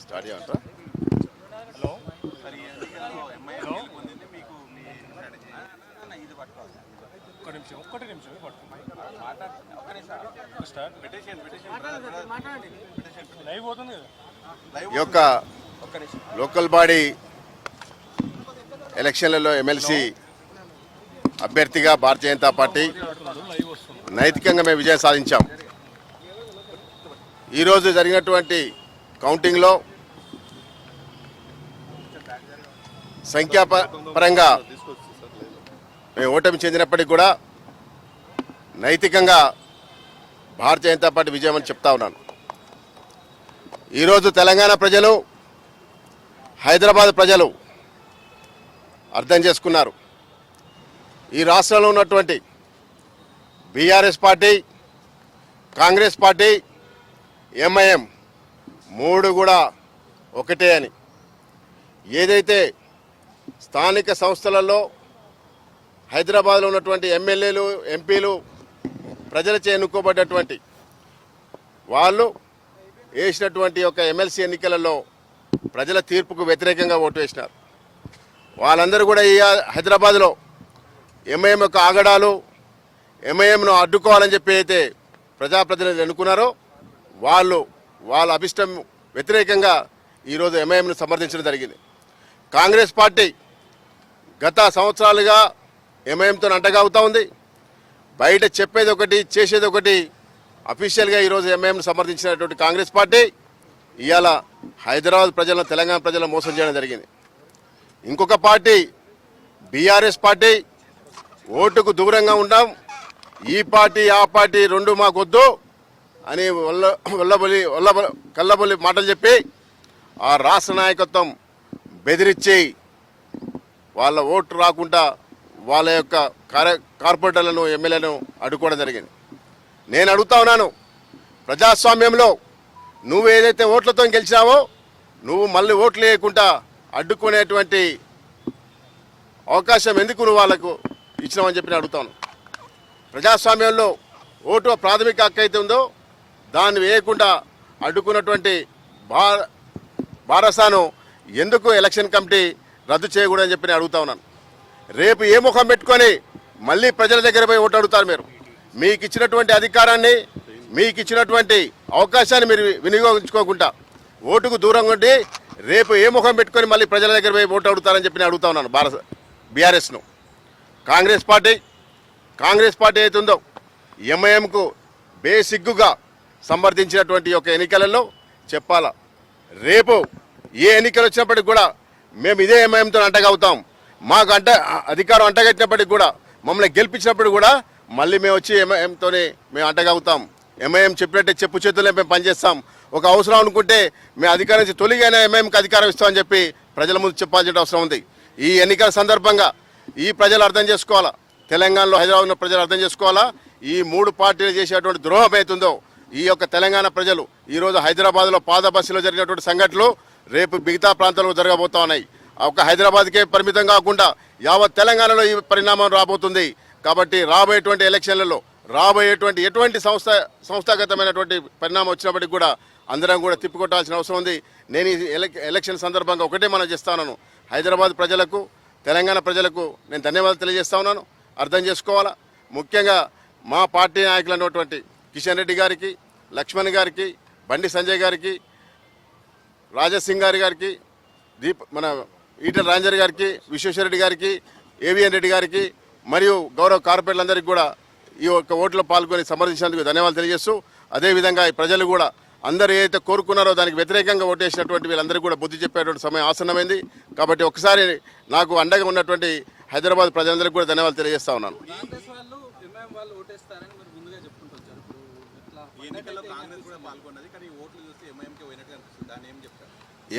Start చేయమంటారా? Hello ఒక్కటి నిమిషం లైవ్ పోతుంది కదా. ఈ యొక్క లోకల్ బాడీ ఎలక్షన్లలో ఎమ్మెల్సీ అభ్యర్థిగా భారతీయ జనతా పార్టీ నైతికంగా మేము విజయం సాధించాం. ఈరోజు జరిగినటువంటి కౌంటింగ్లో సంఖ్యాపరంగా మేము ఓటమి చెందినప్పటికీ కూడా నైతికంగా భారతీయ జనతా పార్టీ విజయం అని చెప్తా ఉన్నాను. ఈరోజు తెలంగాణ ప్రజలు, హైదరాబాద్ ప్రజలు అర్థం చేసుకున్నారు. ఈ రాష్ట్రంలో ఉన్నటువంటి BRS party, Congress party, MIM మూడు కూడా ఒకటే అని. ఏదైతే స్థానిక సంస్థలలో హైదరాబాద్లో ఉన్నటువంటి ఎమ్మెల్యేలు, ఎంపీలు ప్రజలచే ఎన్నుకోబడ్డటువంటి వాళ్ళు వేసినటువంటి ఒక ఎమ్మెల్సీ ఎన్నికలలో ప్రజల తీర్పుకు వ్యతిరేకంగా ఓటు వేసినారు. వాళ్ళందరూ కూడా ఈ హైదరాబాద్లో ఎంఐఎం యొక్క ఆగడాలు, ఎంఐఎంను అడ్డుకోవాలని చెప్పి అయితే ప్రజాప్రతినిధులు ఎన్నుకున్నారో వాళ్ళ అభిష్టం వ్యతిరేకంగా ఈరోజు ఎంఐఎంను సమర్థించడం జరిగింది. కాంగ్రెస్ పార్టీ గత సంవత్సరాలుగా ఎంఐఎంతో అంటగాగుతూ ఉంది. బయట చెప్పేది ఒకటి, చేసేది ఒకటి. అఫీషియల్గా ఈరోజు ఎంఐఎంను సమర్థించినటువంటి కాంగ్రెస్ పార్టీ ఇవాళ హైదరాబాద్ ప్రజలను, తెలంగాణ ప్రజలను మోసం చేయడం జరిగింది. ఇంకొక పార్టీ బీఆర్ఎస్ పార్టీ ఓటుకు దూరంగా ఉన్నాం, ఈ పార్టీ ఆ పార్టీ రెండు మాకొద్దు అని కల్లబొల్లి మాటలు చెప్పి ఆ రాష్ట్ర నాయకత్వం బెదిరించి వాళ్ళ ఓటు రాకుండా వాళ్ళ యొక్క కార్పొరేటర్లను, ఎమ్మెల్యేలను అడ్డుకోవడం జరిగింది. నేను అడుగుతా ఉన్నాను, ప్రజాస్వామ్యంలో నువ్వు ఏదైతే ఓట్లతో గెలిచినావో నువ్వు మళ్ళీ ఓట్లు వేయకుండా అడ్డుకునేటువంటి అవకాశం ఎందుకు నువ్వు వాళ్ళకు ఇచ్చినావని చెప్పి నేను అడుగుతాను. ప్రజాస్వామ్యంలో ఓటు ప్రాథమిక హక్కు అయితే ఉందో దాన్ని వేయకుండా అడ్డుకున్నటువంటి బారసాను ఎందుకు ఎలక్షన్ కమిటీ రద్దు చేయకూడదని చెప్పి నేను అడుగుతా ఉన్నాను. రేపు ఏ ముఖం పెట్టుకొని మళ్ళీ ప్రజల దగ్గర పోయి ఓటు అడుగుతారు? మీకు ఇచ్చినటువంటి అధికారాన్ని, మీకు ఇచ్చినటువంటి అవకాశాన్ని మీరు వినియోగించుకోకుండా ఓటుకు దూరంగా ఉండి రేపు ఏ ముఖం పెట్టుకొని మళ్ళీ ప్రజల దగ్గర పోయి ఓటు అడుగుతారని చెప్పి నేను అడుగుతా ఉన్నాను. బీఆర్ఎస్ను కాంగ్రెస్ పార్టీ అయితే ఉందో ఎంఐఎంకు బేసిగ్గుగా సమర్థించినటువంటి యొక్క ఎన్నికలలో చెప్పాలా, రేపు ఏ ఎన్నికలు వచ్చినప్పటికి కూడా మేము ఇదే ఎంఐఎంతో అంటగవుతాం. మాకు అధికారం అంటగట్టినప్పటికి కూడా, మమ్మల్ని గెలిపించినప్పుడు కూడా మళ్ళీ మేము వచ్చి ఎంఐఎంతోనే మేము అంటగవుతాం. ఎంఐఎం చెప్పినట్టే చెప్పు చేతుల్లో మేము పనిచేస్తాం. ఒక అవసరం అనుకుంటే మేము అధికారం నుంచి తొలిగైనా ఎంఐఎంకి అధికారం ఇస్తామని చెప్పి ప్రజల ముందు చెప్పాల్సిన అవసరం ఉంది. ఈ ఎన్నికల సందర్భంగా ఈ ప్రజలు అర్థం చేసుకోవాలా, తెలంగాణలో హైదరాబాద్ ఉన్న ప్రజలు అర్థం చేసుకోవాలా. ఈ మూడు పార్టీలు చేసేటువంటి ద్రోహం అవుతుందో ఈ యొక్క తెలంగాణ ప్రజలు ఈరోజు హైదరాబాద్లో పాద బస్సులో జరిగినటువంటి సంఘటనలు రేపు మిగతా ప్రాంతాల్లో జరగబోతా ఉన్నాయి. ఒక హైదరాబాద్కే పరిమితం కాకుండా యావత్ తెలంగాణలో ఈ పరిణామం రాబోతుంది. కాబట్టి రాబోయేటువంటి ఎలక్షన్లలో రాబోయేటువంటి ఎటువంటి సంస్థాగతమైనటువంటి పరిణామం వచ్చినప్పటికీ కూడా అందరం కూడా తిప్పికొట్టాల్సిన అవసరం ఉంది. నేను ఈ ఎలక్షన్ సందర్భంగా ఒకటే మనం చేస్తాను, హైదరాబాద్ ప్రజలకు, తెలంగాణ ప్రజలకు నేను ధన్యవాదాలు తెలియజేస్తా ఉన్నాను. అర్థం చేసుకోవాలా. ముఖ్యంగా మా పార్టీ నాయకులు అన్నటువంటి కిషన్ రెడ్డి గారికి, లక్ష్మణ్ గారికి, బండి సంజయ్ గారికి, రాజసింగ్ గారికి, మన ఈటెల రాజేందర్ గారికి, విశ్వేశ్వరరెడ్డి గారికి, ఏవిఎన్ రెడ్డి గారికి మరియు గౌరవ కార్పొరేటర్లందరికీ కూడా ఈ యొక్క ఓట్లో పాల్గొని సమర్థించినందుకు ధన్యవాదాలు తెలియజేస్తూ, అదేవిధంగా ఈ ప్రజలు కూడా అందరూ ఏదైతే కోరుకున్నారో దానికి వ్యతిరేకంగా ఓటేసినటువంటి వీళ్ళందరికీ కూడా బుద్ధి చెప్పేటువంటి సమయం ఆసన్నమైంది. కాబట్టి ఒకసారి నాకు అండగా ఉన్నటువంటి హైదరాబాద్ ప్రజలందరికీ కూడా ధన్యవాదాలు తెలియజేస్తా ఉన్నాను.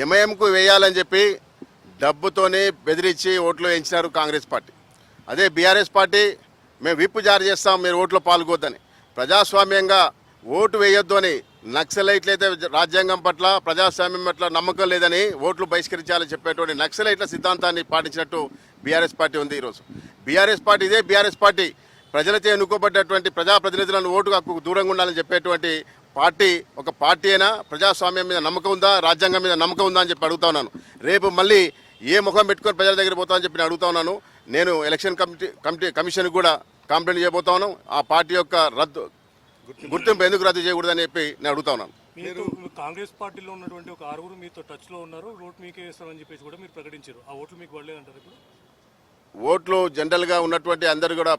ఎంఐఎంకు వేయాలని చెప్పి డబ్బుతోనే బెదిరించి ఓట్లు వేయించినారు కాంగ్రెస్ పార్టీ. అదే బీఆర్ఎస్ పార్టీ మేము విప్పు జారీ చేస్తాం, మీరు ఓట్లో పాల్గొద్దని. ప్రజాస్వామ్యంగా ఓటు వేయొద్దు అని నక్సలైట్లయితే రాజ్యాంగం పట్ల, ప్రజాస్వామ్యం పట్ల నమ్మకం లేదని ఓట్లు బహిష్కరించాలని చెప్పేటువంటి నక్సలైట్ల సిద్ధాంతాన్ని పాటించినట్టు బీఆర్ఎస్ పార్టీ ఉంది. ఈరోజు బీఆర్ఎస్ పార్టీ, ఇదే బీఆర్ఎస్ పార్టీ ప్రజలచే ఎన్నుకోబడ్డటువంటి ప్రజాప్రతినిధులను ఓటు హక్కుకు దూరంగా ఉండాలని చెప్పేటువంటి ఒక పార్టీ అయినా ప్రజాస్వామ్యం మీద నమ్మకం ఉందా, రాజ్యాంగం మీద నమ్మకం ఉందా అని చెప్పి అడుగుతా ఉన్నాను. రేపు మళ్ళీ ఏ ముఖం పెట్టుకొని ప్రజల దగ్గర పోతా అని చెప్పి నేను అడుగుతా ఉన్నాను. నేను ఎలక్షన్ కమిషన్ కూడా కంప్లైంట్ చేయబోతా ఉన్నాను. ఆ పార్టీ యొక్క గుర్తింపు ఎందుకు రద్దు చేయకూడదని చెప్పి నేను అడుగుతా ఉన్నాను. మీరు కాంగ్రెస్ పార్టీలో ఉన్నటువంటి ఒక ఆరుగురు మీతో టచ్ లో ఉన్నారు, ఓటు మీకే వేస్తారని చెప్పేసి కూడా మీరు ప్రకటించారు. ఆ ఓట్లు మీకు పడలేదంటారు ఇప్పుడు? ఓట్లు జనరల్గా ఉన్నటువంటి అందరూ కూడా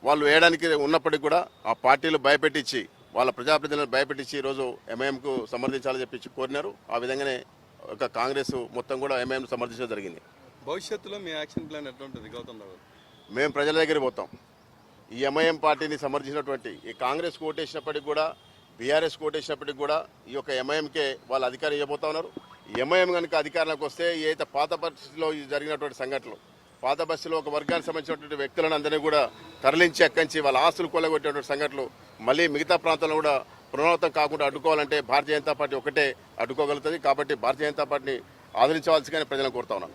వాళ్ళు వేయడానికి ఉన్నప్పటికీ కూడా ఆ పార్టీలు భయపెట్టించి వాళ్ళ ప్రజాప్రతినిధులను భయపెట్టించి ఈరోజు ఎంఐఎంకు సమర్థించాలని చెప్పి కోరినారు. ఆ విధంగానే ఒక కాంగ్రెస్ మొత్తం కూడా ఎంఐఎం సమర్థించడం జరిగింది. భవిష్యత్తులో మీ యాక్షన్ ప్లాన్ ఎట్లా ఉంటుంది గౌతమ్ రావు? మేము ప్రజల దగ్గరికి పోతాం. ఈ ఎంఐఎం పార్టీని సమర్థించినటువంటి ఈ కాంగ్రెస్ కోటేసినప్పటికి కూడా, బీఆర్ఎస్ కోటేసినప్పటికి కూడా ఈ యొక్క ఎంఐఎంకే వాళ్ళు అధికారం ఇవ్వబోతా ఉన్నారు. ఎంఐఎం కనుక అధికారంలోకి వస్తే ఏదైతే పాత పరిస్థితిలో జరిగినటువంటి సంఘటనలు, పాత బస్సులో ఒక వర్గానికి సంబంధించినటువంటి వ్యక్తులను అందరినీ కూడా తరలించి అక్కంచి వాళ్ళ ఆస్తులు కొల్లగొట్టేటువంటి సంఘటనలు మళ్ళీ మిగతా ప్రాంతాల్లో కూడా పునరావృతం కాకుండా అడ్డుకోవాలంటే భారతీయ జనతా పార్టీ ఒకటే అడ్డుకోగలుగుతుంది. కాబట్టి భారతీయ జనతా పార్టీని ఆదరించవలసిగానే ప్రజలను కోరుతా ఉన్నాను.